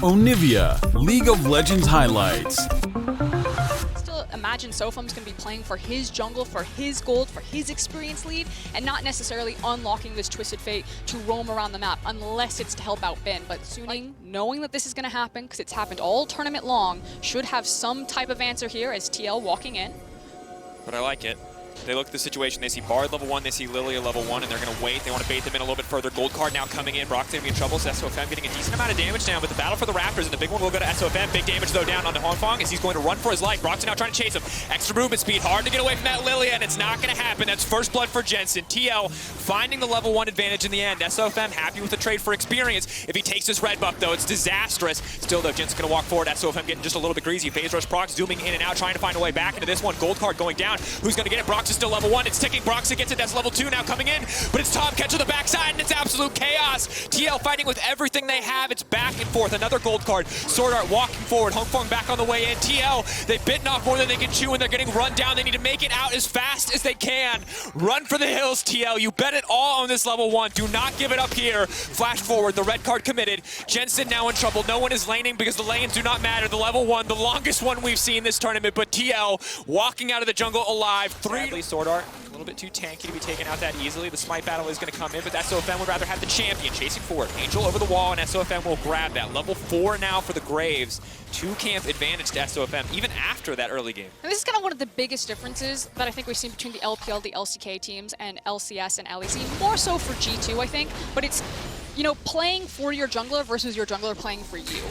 Onivia, League of Legends highlights. Still imagine Sofum's going to be playing for his jungle, for his gold, for his experience lead, and not necessarily unlocking this Twisted Fate to roam around the map, unless it's to help out Ben. But Suning, knowing that this is going to happen, because it's happened all tournament long, should have some type of answer here as TL walking in. But I like it. They look at the situation, they see Bard level 1, they see Lilia level 1, and they're going to wait. They want to bait them in a little bit further. Gold card now coming in. Brock's going to be in trouble, so SOFM getting a decent amount of damage down, but the battle for the Raptors, and the big one will go to SOFM. Big damage, though, down on the Hongfong as he's going to run for his life. Brock's now trying to chase him. Extra movement speed, hard to get away from that Lilia, and it's not going to happen. That's first blood for Jensen. TL finding the level 1 advantage in the end. SOFM happy with the trade for experience. If he takes this red buff, though, it's disastrous. Still, though, Jensen's going to walk forward. SOFM getting just a little bit greasy. Phase rush Brock zooming in and out, trying to find a way back into this one. Gold card going down. Who's going to get it? Brock's is still level 1. It's ticking. Broxah gets it, that's level 2 now coming in, but it's Tom Catch on the backside, and it's absolute chaos. TL fighting with everything they have. It's back and forth. Another gold card. Sword Art walking forward. Hongfong back on the way in. TL, they've bitten off more than they can chew, and they're getting run down. They need to make it out as fast as they can. Run for the hills, TL. You bet it all on this level 1. Do not give it up here. Flash forward. The red card committed. Jensen now in trouble. No one is laning because the lanes do not matter. The level 1, the longest one we've seen this tournament, but TL walking out of the jungle alive. Sadly, Sword Art a little bit too tanky to be taken out that easily. The smite battle is going to come in, but SOFM would rather have the champion chasing forward. Angel over the wall, and SOFM will grab that. Level 4 now for the Graves. 2-camp advantage to SOFM, even after that early game. And this is kind of one of the biggest differences that I think we've seen between the LPL, the LCK teams, and LCS and LEC. More so for G2, I think, but it's, you know, playing for your jungler versus your jungler playing for you.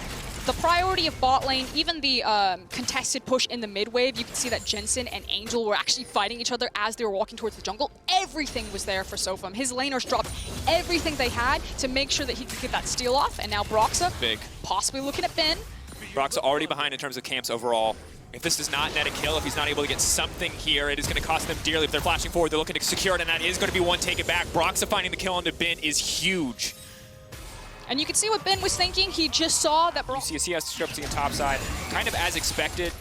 The priority of bot lane, even the contested push in the mid wave, you can see that Jensen and Angel were actually fighting each other as they were walking towards the jungle. Everything was there for Sofum. His laners dropped everything they had to make sure that he could get that steal off, and now Broxah, big, possibly looking at Ben. Broxah already behind in terms of camps overall. If this does not net a kill, if he's not able to get something here, it is going to cost them dearly. If they're flashing forward, they're looking to secure it, and that is going to be one take it back. Broxah finding the kill onto Ben is huge. And you can see what Ben was thinking. He just saw that You see a CS discrepancy on top side, kind of as expected.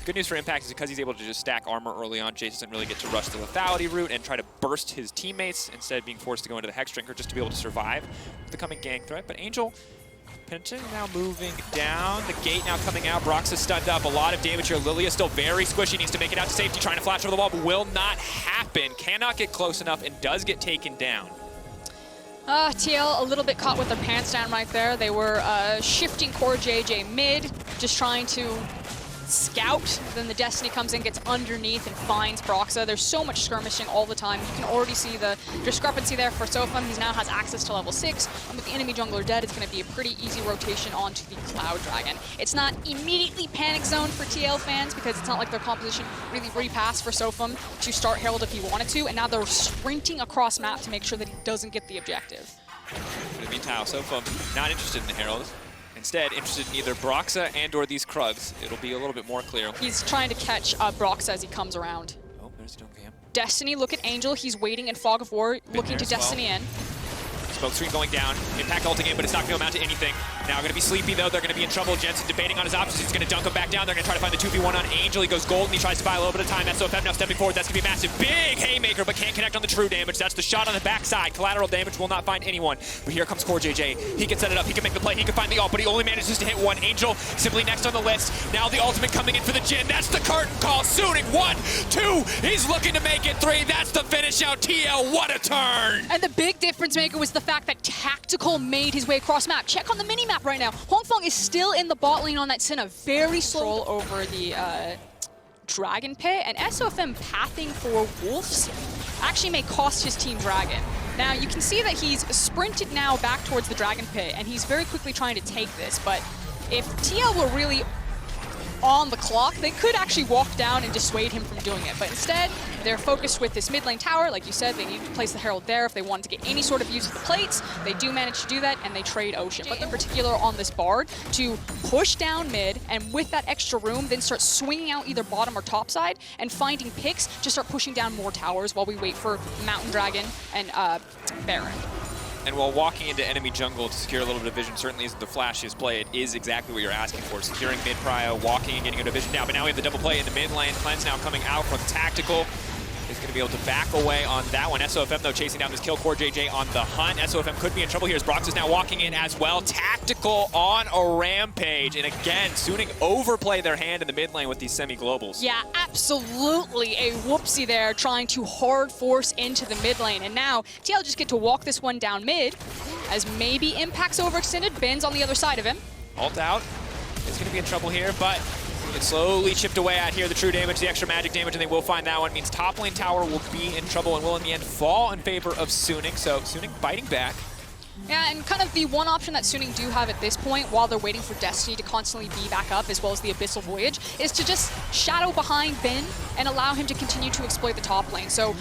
Good news for Impact is because he's able to just stack armor early on, Jace doesn't really get to rush the lethality route and try to burst his teammates instead of being forced to go into the Hex Drinker just to be able to survive the coming gang threat. But Angel, Penton now moving down. The gate now coming out. Broxah stunned up. A lot of damage here. Lilia still very squishy. Needs to make it out to safety. Trying to flash over the wall, but will not happen. Cannot get close enough and does get taken down. TL a little bit caught with their pants down right there. They were shifting core JJ mid, just trying to scout. Then the Destiny comes in, gets underneath, and finds Broxah. There's so much skirmishing all the time. You can already see the discrepancy there for Sofum. He now has access to level 6, and with the enemy jungler dead, it's going to be a pretty easy rotation onto the Cloud Dragon. It's not immediately panic zone for TL fans because it's not like their composition really repassed for Sofum to start Herald if he wanted to, and now they're sprinting across map to make sure that he doesn't get the objective. In the meantime, Sofum not interested in the Herald. Instead, interested in either Broxah and or these Krugs. It'll be a little bit more clear. He's trying to catch Broxah as he comes around. Oh, there's no cam. Destiny, look at Angel. He's waiting in Fog of War, looking to Destiny in. Smoke screen going down. Impact ulting in, but it's not going to amount to anything. Now going to be sleepy, though. They're going to be in trouble. Jensen debating on his options. He's going to dunk him back down. They're going to try to find the 2v1 on Angel. He goes gold, and he tries to buy a little bit of time. That's SOFM now stepping forward. That's going to be a massive, big haymaker, but can't connect on the true damage. That's the shot on the backside. Collateral damage will not find anyone. But here comes Core JJ. He can set it up. He can make the play. He can find the ult, but he only manages to hit one. Angel simply next on the list. Now the ultimate coming in for the Jhin. That's the curtain call. Suning 1, 2. He's looking to make it 3. That's the finish out. TL, what a turn. And the big difference maker was the fact that Tactical made his way across map. Check on the mini-map right now. Hongfong is still in the bot lane on that Senna. Very slow over the Dragon Pit, and SOFM pathing for Wolves actually may cost his team Dragon. Now, you can see that he's sprinted now back towards the Dragon Pit, and he's very quickly trying to take this, but if TL were really on the clock, they could actually walk down and dissuade him from doing it. But instead, they're focused with this mid lane tower. Like you said, they need to place the Herald there if they wanted to get any sort of use of the plates. They do manage to do that, and they trade Ocean. But in particular on this Bard, to push down mid, and with that extra room, then start swinging out either bottom or top side, and finding picks to start pushing down more towers while we wait for Mountain Dragon and Baron. And while walking into enemy jungle to secure a little bit of vision certainly isn't the flashiest play, it is exactly what you're asking for. Securing mid prio, walking and getting a division now, but now we have the double play in the mid lane. Cleanse now coming out from Tactical. is going to be able to back away on that one. SOFM, though, chasing down this kill. Core JJ on the hunt. SOFM could be in trouble here as Brox is now walking in as well. Tactical on a rampage. And again, Suning overplay their hand in the mid lane with these semi-globals. Yeah, absolutely a whoopsie there, trying to hard force into the mid lane. And now TL just get to walk this one down mid, as maybe Impact's overextended. Ben's on the other side of him. Ult out. It's going to be in trouble here, but it's slowly chipped away at here. The true damage, the extra magic damage, and they will find that one. Means top lane tower will be in trouble and will in the end fall in favor of Suning. So Suning biting back. Yeah, and kind of the one option that Suning do have at this point, while they're waiting for Destiny to constantly be back up, as well as the Abyssal Voyage, is to just shadow behind Ben and allow him to continue to exploit the top lane. So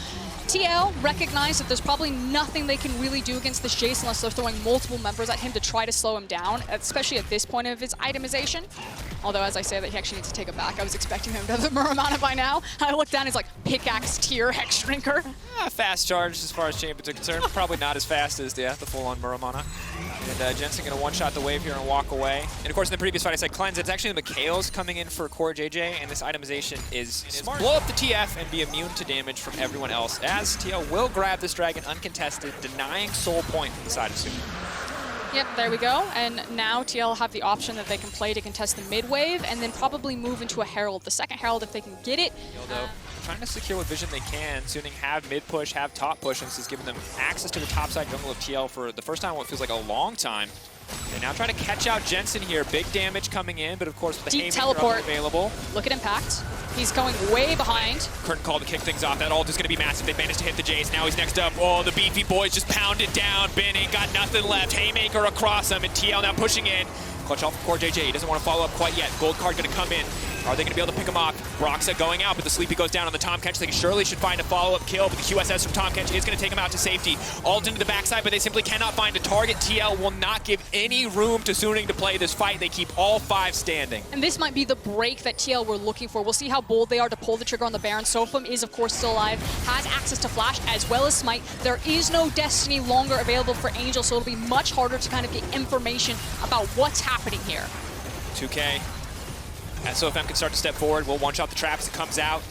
TL recognize that there's probably nothing they can really do against this Jace unless they're throwing multiple members at him to try to slow him down, especially at this point of his itemization. Although, as I say that, he actually needs to take it back. I was expecting him to have the Muramana by now. I looked down, he's like, pickaxe tier Hex Drinker. Fast charge as far as champions are concerned. Probably not as fast as the full-on Muramana. And Jensen going to one-shot the wave here and walk away. And of course, in the previous fight, I said cleanse. It's actually the Mikhails coming in for Core JJ, and this itemization is smart. Blow up the TF and be immune to damage from everyone else, as TL will grab this dragon uncontested, denying soul point from the side of Suning. Yep, there we go. And now TL have the option that they can play to contest the mid wave and then probably move into a Herald. The second Herald, if they can get it. Trying to secure what vision they can. Suning have mid push, have top push, and this is giving them access to the top side jungle of TL for the first time in what feels like a long time. They now try to catch out Jensen here. Big damage coming in, but of course with the deep teleport available. Look at Impact. He's going way behind. Curtain call to kick things off. That ult is going to be massive. They managed to hit the Jace. Now he's next up. Oh, the beefy boys just pounded down. Ben ain't got nothing left. Haymaker across him, and TL now pushing in. Clutch off of Core JJ. He doesn't want to follow up quite yet. Gold card going to come in. Are they going to be able to pick him off? Broxa going out, but the Sleepy goes down on the Tom Kench. They surely should find a follow-up kill, but the QSS from Tom Kench is going to take him out to safety. Ult into the backside, but they simply cannot find a target. TL will not give any room to Suning to play this fight. They keep all 5 standing. And this might be the break that TL were looking for. We'll see how bold they are to pull the trigger on the Baron. Sofum is, of course, still alive, has access to Flash as well as Smite. There is no Destiny longer available for Angel, so it'll be much harder to kind of get information about what's happening here. 2K. SOFM can start to step forward. We'll one-shot the trap as it comes out.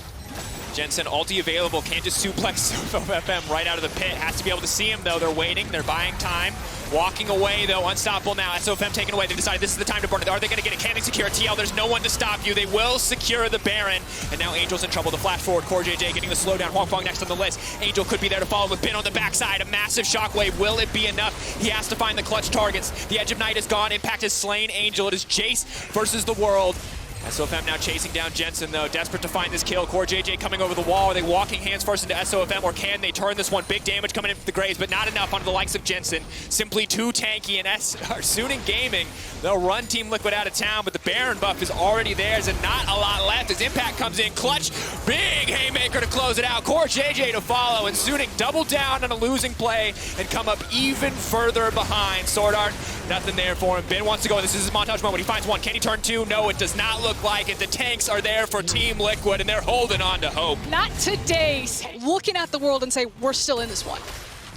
Jensen, ulti available. Can't just suplex SOFM right out of the pit. Has to be able to see him, though. They're waiting. They're buying time. Walking away, though. Unstoppable now. SOFM taken away. They decided this is the time to burn it. Are they going to get it? Can they secure it? TL, there's no one to stop you. They will secure the Baron. And now Angel's in trouble. The flash forward. Core JJ getting the slowdown. Huangfeng next on the list. Angel could be there to follow with Ben on the backside. A massive shockwave. Will it be enough? He has to find the clutch targets. The Edge of Night is gone. Impact has slain Angel. It is Jace versus the world. SOFM now chasing down Jensen, though, desperate to find this kill. Core JJ coming over the wall. Are they walking hands first into SOFM, or can they turn this one? Big damage coming in from the Graves, but not enough onto the likes of Jensen. Simply too tanky, and Suning Gaming, they'll run Team Liquid out of town, but the Baron buff is already theirs, and not a lot left as Impact comes in. Clutch, big haymaker to close it out. Core JJ to follow, and Suning double down on a losing play and come up even further behind. Sword Art, nothing there for him. Ben wants to go, this is his montage moment. He finds one. Can he turn 2? No, it does not look like it. The tanks are there for Team Liquid, and they're holding on to hope. Not today. Looking at the world and say, we're still in this one.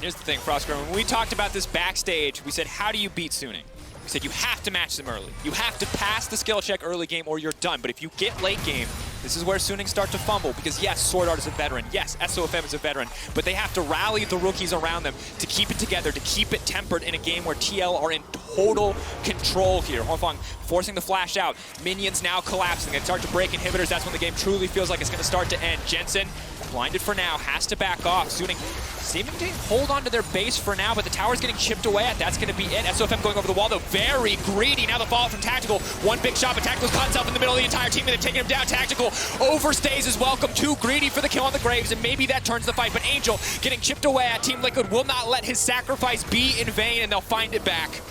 Here's the thing, Frostgrove. When we talked about this backstage, we said, how do you beat Suning? We said you have to match them early. You have to pass the skill check early game or you're done. But if you get late game, this is where Suning start to fumble, because yes, Sword Art is a veteran. Yes, SOFM is a veteran, but they have to rally the rookies around them to keep it together, to keep it tempered in a game where TL are in total control here. Huangfeng forcing the flash out. Minions now collapsing. They start to break inhibitors. That's when the game truly feels like it's going to start to end. Jensen, blinded for now, has to back off. Suning seeming to hold on to their base for now, but the tower's getting chipped away at. That's going to be it. SOFM going over the wall, though, very greedy. Now the fallout from Tactical. One big shot, but Tactical's caught himself in the middle of the entire team, and they've taken him down. Tactical overstays his welcome. Too greedy for the kill on the Graves, and maybe that turns the fight. But Angel getting chipped away at. Team Liquid will not let his sacrifice be in vain, and they'll find it back.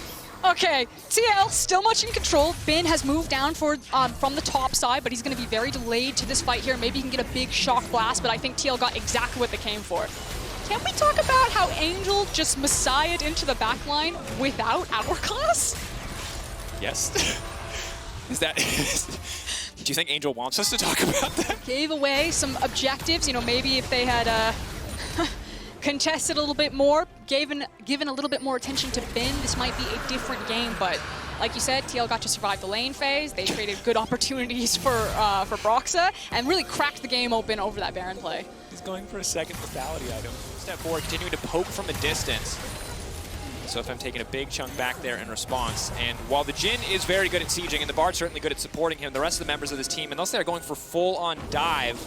Okay, TL still much in control. Ben has moved down for from the top side, but he's going to be very delayed to this fight here. Maybe he can get a big shock blast, but I think TL got exactly what they came for. Can we talk about how Angel just messiahed into the backline without Hourglass? Yes. Is that... Do you think Angel wants us to talk about that? Gave away some objectives. You know, maybe if they had contested a little bit more, given a little bit more attention to Ben, this might be a different game. But like you said, TL got to survive the lane phase. They created good opportunities for Broxa and really cracked the game open over that Baron play. These going for a second lethality item. Step forward, continuing to poke from a distance. So if I'm taking a big chunk back there in response, and while the Jhin is very good at sieging, and the Bard's certainly good at supporting him, the rest of the members of this team, unless they're going for full-on dive,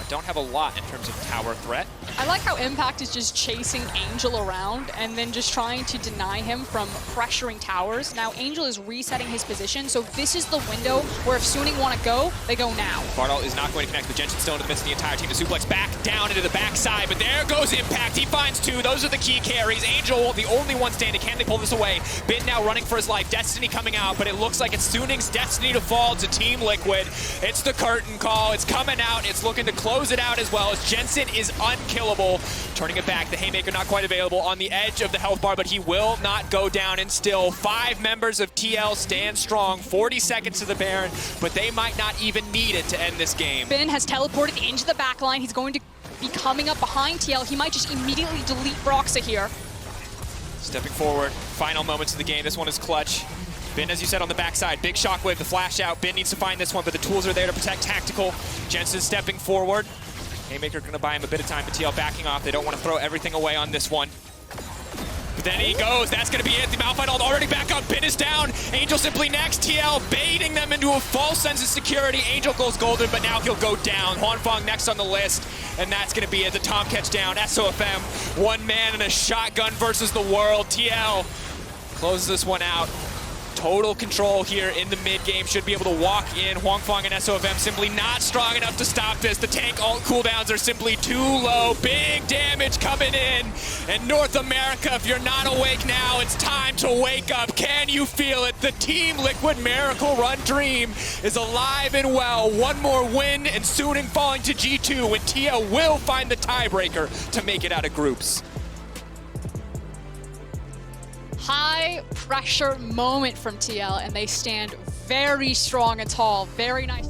don't have a lot in terms of tower threat. I like how Impact is just chasing Angel around and then just trying to deny him from pressuring towers. Now Angel is resetting his position, so this is the window where if Suning want to go, they go now. Bardal is not going to connect, but Jensen's still in the midst of the entire team. The suplex back down into the backside, but there goes Impact. He finds two. Those are the key carries. Angel, the only one standing. Can they pull this away? Bin now running for his life. Destiny coming out, but it looks like it's Suning's destiny to fall to Team Liquid. It's the curtain call. It's coming out. It's looking to close it out as well, as Jensen is unkillable. Turning it back, the Haymaker not quite available on the edge of the health bar, but he will not go down, and still 5 members of TL stand strong. 40 seconds to the Baron, but they might not even need it to end this game. Bin has teleported into the backline. He's going to be coming up behind TL. He might just immediately delete Broxa here. Stepping forward, final moments of the game. This one is clutch. Bin, as you said, on the backside. Big shockwave, the flash out. Bin needs to find this one, but the tools are there to protect Tactical. Jensen stepping forward. Haymaker going to buy him a bit of time, but TL backing off. They don't want to throw everything away on this one. But then he goes. That's going to be it. The Malphite ult already back up. Bin is down. Angel simply next. TL baiting them into a false sense of security. Angel goes golden, but now he'll go down. Huanfeng next on the list, and that's going to be it. The Tom catch down. SOFM, one man in a shotgun versus the world. TL closes this one out. Total control here in the mid game. Should be able to walk in. Huanfeng and SOFM simply not strong enough to stop this. The tank ult cooldowns are simply too low. Big damage coming in. And North America, if you're not awake now, it's time to wake up. Can you feel it? The Team Liquid Miracle Run dream is alive and well. One more win and Suning falling to G2 when TL will find the tiebreaker to make it out of groups. High pressure moment from TL, and they stand very strong and tall. Very nice.